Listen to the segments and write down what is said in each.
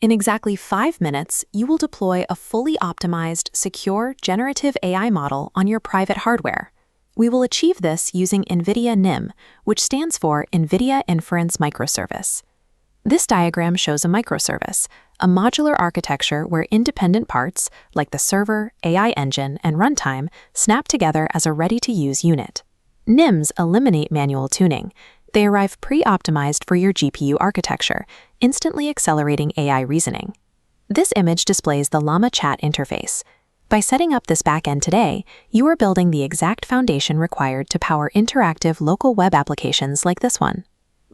In exactly 5 minutes, you will deploy a fully optimized, secure, generative AI model on your private hardware. We will achieve this using Nvidia NIM, which stands for Nvidia Inference Microservice. This diagram shows a microservice, a modular architecture where independent parts, like the server, AI engine, and runtime, snap together as a ready-to-use unit. NIMs eliminate manual tuning. They arrive pre-optimized for your GPU architecture, instantly accelerating AI reasoning. This image displays the Llama chat interface. By setting up this backend today, you are building the exact foundation required to power interactive local web applications like this one.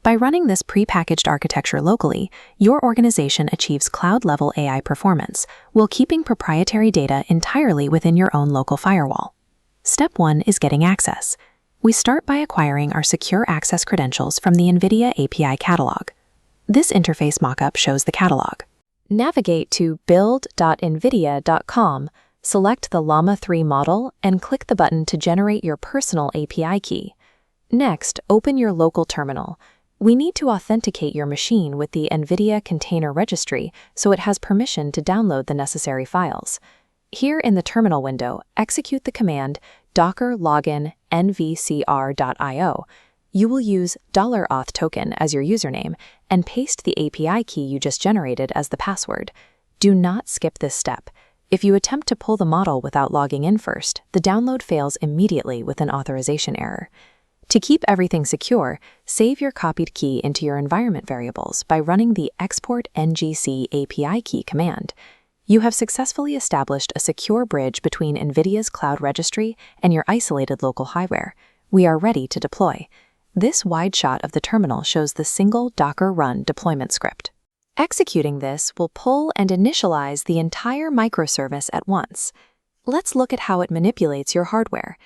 By running this pre-packaged architecture locally, your organization achieves cloud-level AI performance while keeping proprietary data entirely within your own local firewall. Step 1 is getting access. We start by acquiring our secure access credentials from the Nvidia API catalog. This interface mockup shows the catalog. Navigate to build.nvidia.com, select the Llama 3 model, and click the button to generate your personal API key. Next, open your local terminal. We need to authenticate your machine with the Nvidia Container Registry so it has permission to download the necessary files. Here in the terminal window, execute the command docker login nvcr.io. You will use $auth token as your username and paste the API key you just generated as the password. Do not skip this step. If you attempt to pull the model without logging in first, the download fails immediately with an authorization error. To keep everything secure, save your copied key into your environment variables by running the export ngc API key command. You have successfully established a secure bridge between NVIDIA's cloud registry and your isolated local hardware. We are ready to deploy. This wide shot of the terminal shows the single Docker run deployment script. Executing this will pull and initialize the entire microservice at once. Let's look at how it manipulates your hardware.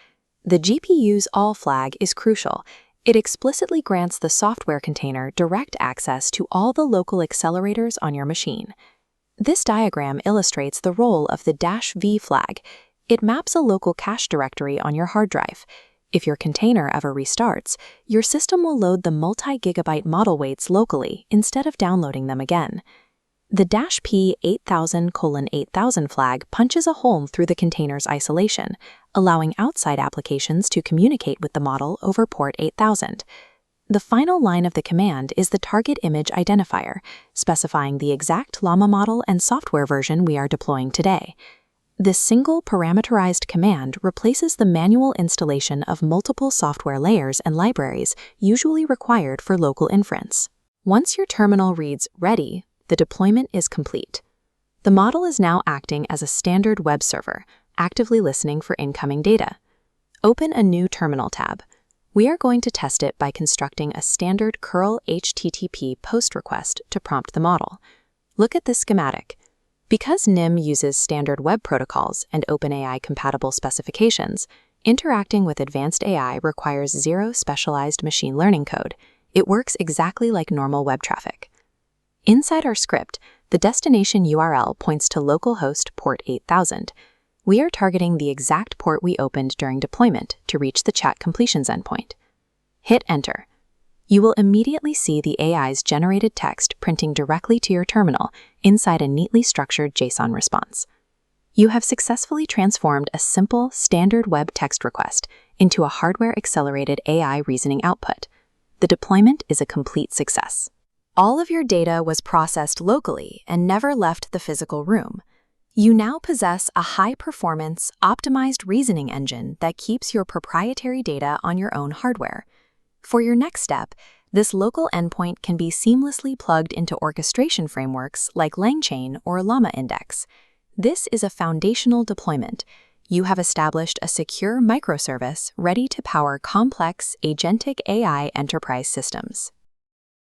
The GPU's all flag is crucial. It explicitly grants the software container direct access to all the local accelerators on your machine. This diagram illustrates the role of the -v flag. It maps a local cache directory on your hard drive. If your container ever restarts, your system will load the multi-gigabyte model weights locally instead of downloading them again. The -p 8000:8000 flag punches a hole through the container's isolation, allowing outside applications to communicate with the model over port 8000. The final line of the command is the target image identifier, specifying the exact Llama model and software version we are deploying today. This single parameterized command replaces the manual installation of multiple software layers and libraries usually required for local inference. Once your terminal reads "ready," the deployment is complete. The model is now acting as a standard web server, actively listening for incoming data. Open a new terminal tab. We are going to test it by constructing a standard curl HTTP post request to prompt the model. Look at this schematic. Because NIM uses standard web protocols and OpenAI-compatible specifications, interacting with advanced AI requires zero specialized machine learning code. It works exactly like normal web traffic. Inside our script, the destination URL points to localhost port 8000. We are targeting the exact port we opened during deployment to reach the chat completions endpoint. Hit Enter. You will immediately see the AI's generated text printing directly to your terminal inside a neatly structured JSON response. You have successfully transformed a simple, standard web text request into a hardware-accelerated AI reasoning output. The deployment is a complete success. All of your data was processed locally and never left the physical room. You now possess a high-performance, optimized reasoning engine that keeps your proprietary data on your own hardware. For your next step, this local endpoint can be seamlessly plugged into orchestration frameworks like LangChain or Llama Index. This is a foundational deployment. You have established a secure microservice ready to power complex, agentic AI enterprise systems.